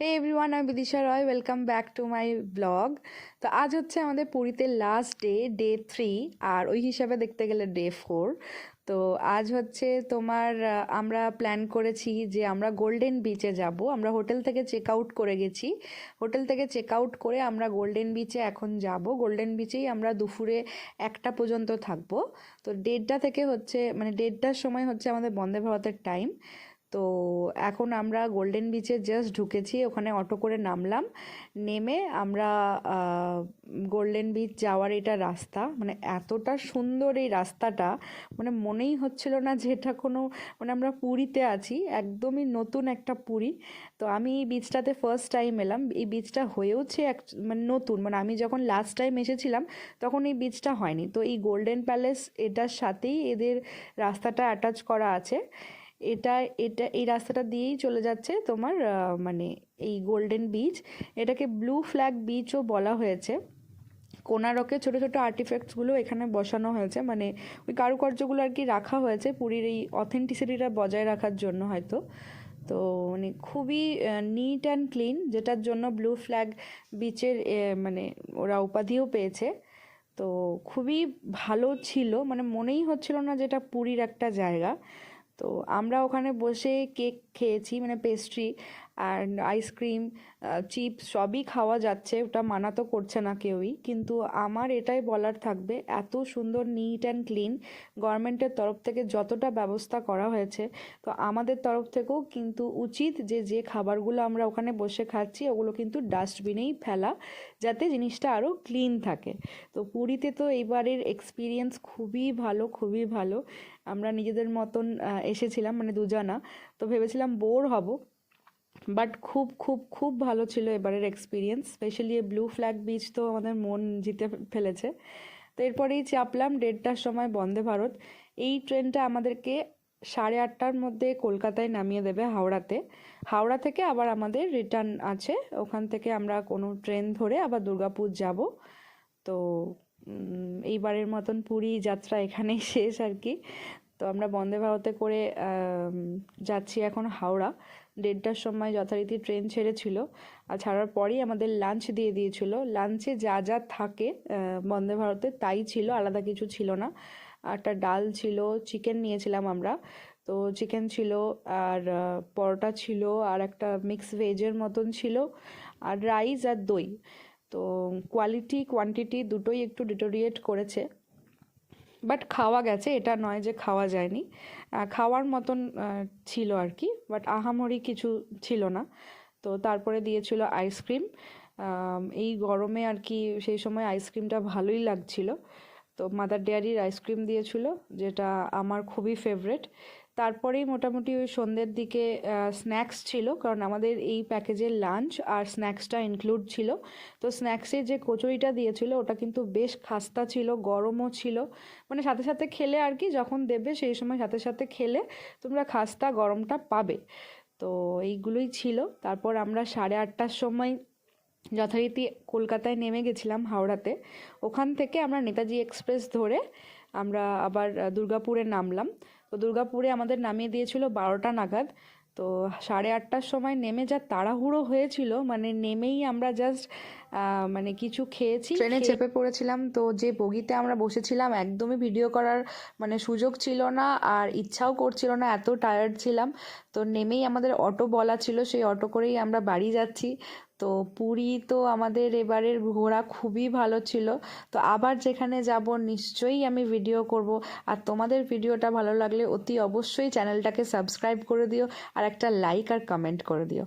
হে everyone, আমি Bidisha Roy. Welcome back to my blog. তো আজ হচ্ছে আমাদের পুরীতে লাস্ট ডে 3, আর ওই হিসাবে দেখতে গেলে ডে 4। তো আজ হচ্ছে আমরা প্ল্যান করেছি যে আমরা গোল্ডেন বিচে যাব। আমরা হোটেল থেকে চেক আউট করে গেছি। হোটেল থেকে চেক আউট করে আমরা গোল্ডেন বিচে এখন যাব। গোল্ডেন বিচেই আমরা দুপুরে 1টা পর্যন্ত থাকবো। তো 1:30 থেকে হচ্ছে 1:30টার সময় হচ্ছে আমাদের বন্দে ভারতের টাইম। তো এখন আমরা গোল্ডেন বিচে জাস্ট ঢুকেছি, ওখানে অটো করে নামলাম। নেমে আমরা গোল্ডেন বিচ যাওয়ার এটা রাস্তা, এতটা সুন্দর এই রাস্তাটা, মনেই হচ্ছিল না যে এটা কোনো আমরা পুরীতে আছি, একদমই নতুন একটা পুরী। তো আমি এই বিচটাতে ফার্স্ট টাইম এলাম। এই বিচটা হয়েওছে নতুন, আমি যখন লাস্ট টাইম এসেছিলাম তখন এই বিচটা হয়নি। তো এই গোল্ডেন প্যালেস এটার সাথেই এদের রাস্তাটা অ্যাটাচ করা আছে। এটা এটা এই রাস্তাটা দিয়েই চলে যাচ্ছে তোমার এই গোল্ডেন বিচ। এটাকে ব্লু ফ্ল্যাগ বিচও বলা হয়েছে। কোনারকে ছোটো ছোটো আর্টিফ্যাক্টসগুলো এখানে বসানো হয়েছে, ওই কারুকার্যগুলো আর কি রাখা হয়েছে পুরীর এই অথেন্টিসিটিটা বজায় রাখার জন্য হয়তো। তো খুবই নিট অ্যান্ড ক্লিন, যেটার জন্য ব্লু ফ্ল্যাগ বিচের ওরা উপাধিও পেয়েছে। তো খুবই ভালো ছিল, মনেই হচ্ছিল না যেটা পুরীর একটা জায়গা। তো আমরা ওখানে বসে কেক খেয়েছি, পেস্ট্রি আর আইসক্রিম, চিপস সবই খাওয়া যাচ্ছে, ওটা মানা তো করছে না কেউই। কিন্তু আমার এটাই বলার থাকবে, এত সুন্দর নিট অ্যান্ড ক্লিন, গভর্নমেন্টের তরফ থেকে যতটা ব্যবস্থা করা হয়েছে, তো আমাদের তরফ থেকেও কিন্তু উচিত যে যে খাবারগুলো আমরা ওখানে বসে খাচ্ছি ওগুলো কিন্তু ডাস্টবিনেই ফেলা, যাতে জিনিসটা আরও ক্লিন থাকে। তো পুরীতে তো এইবারের এক্সপিরিয়েন্স খুবই ভালো, খুবই ভালো। আমরা নিজেদের মতন এসেছিলাম, দুজনা। তো ভেবেছিলাম বোর হব, বাট খুব খুব খুব ভালো ছিল এবারের experience. Specially blue flag beach তো আমাদের মন জিতে ফেলেছে। তো এরপরেই চাপলাম 1:30টার সময় বন্দে ভারত। এই ট্রেনটা আমাদেরকে 8:30টার মধ্যে কলকাতায় নামিয়ে দেবে হাওড়াতে। হাওড়া থেকে আবার আমাদের রিটার্ন আছে, ওখান থেকে আমরা কোনো ট্রেন ধরে আবার দুর্গাপুর যাব। তো এইবারের মতন পুরী যাত্রা এখানেই শেষ আর কি। তো আমরা বন্দে ভারতে করে যাচ্ছি এখন হাওড়া। 1:30টার সময় যথারীতি ট্রেন ছেড়েছিল, আর ছাড়ার পরেই আমাদের লাঞ্চ দিয়ে দিয়েছিল। লাঞ্চে যা যা থাকে বন্দে ভারতে তাই ছিল, আলাদা কিছু ছিল না। একটা ডাল ছিল, চিকেন নিয়েছিলাম আমরা, তো চিকেন ছিল, আর পরোটা ছিল, আর একটা মিক্স ভেজের মতন ছিল, আর রাইস আর দই। তো কোয়ালিটি কোয়ান্টিটি দুটোই একটু ডিটোরিয়েট করেছে, বাট খাওয়া গেছে, এটা নয় যে খাওয়া যায়নি। খাওয়ার মতন ছিল আর কি, বাট আহামরি কিছু ছিল না। তো তারপরে দিয়েছিল আইসক্রিম। এই গরমে আর কি সেই সময় আইসক্রিমটা ভালোই লাগছিল। তো মাদার ডেয়ারির আইসক্রিম দিয়েছিল, যেটা আমার খুবই ফেভারেট। তারপরেই মোটামুটি ওই সন্ধ্যের দিকে স্ন্যাক্স ছিল, কারণ আমাদের এই প্যাকেজে লাঞ্চ আর স্ন্যাক্সটা ইনক্লুড ছিল। তো স্ন্যাক্সে যে কচুরিটা দিয়েছিল ওটা কিন্তু বেশ খাস্তা ছিল, গরমও ছিল। সাথে সাথে খেলে আর কি, যখন দেবে সেই সময় সাথে সাথে খেলে তোমরা খাস্তা গরমটা পাবে। তো এইগুলোই ছিল। তারপর আমরা 8:30টার সময় যথারীতি কলকাতায় নেমে গেছিলাম হাওড়াতে। ওখান থেকে আমরা নেতাজি এক্সপ্রেস ধরে আমরা আবার দুর্গাপুরে নামলাম। তো দুর্গাপুরে আমাদের নামিয়ে দিয়েছিল 12টা নাগাদ। তো 8:30টার সময় নেমে যা তাড়াহুড়ো হয়েছিল, নেমেই আমরা জাস্ট কিছু খেয়েছি, ট্রেনে চেপে পড়েছিলাম। তো যে বগিতে আমরা বসেছিলাম একদমই ভিডিও করার সুযোগ ছিল না, আর ইচ্ছাও করছিল না, এত টায়ার্ড ছিলাম। তো নেমেই আমাদের অটো বলা ছিল, সেই অটো করেই আমরা বাড়ি যাচ্ছি। তো পুরী তো আমাদের এবারের ঘোরা খুবই ভালো ছিল। তো আবার যেখানে যাব নিশ্চয়ই আমি ভিডিও করব। আর তোমাদের ভিডিওটা ভালো লাগলে অতি অবশ্যই চ্যানেলটাকে সাবস্ক্রাইব করে দিও, আর একটা লাইক আর কমেন্ট করে দিও।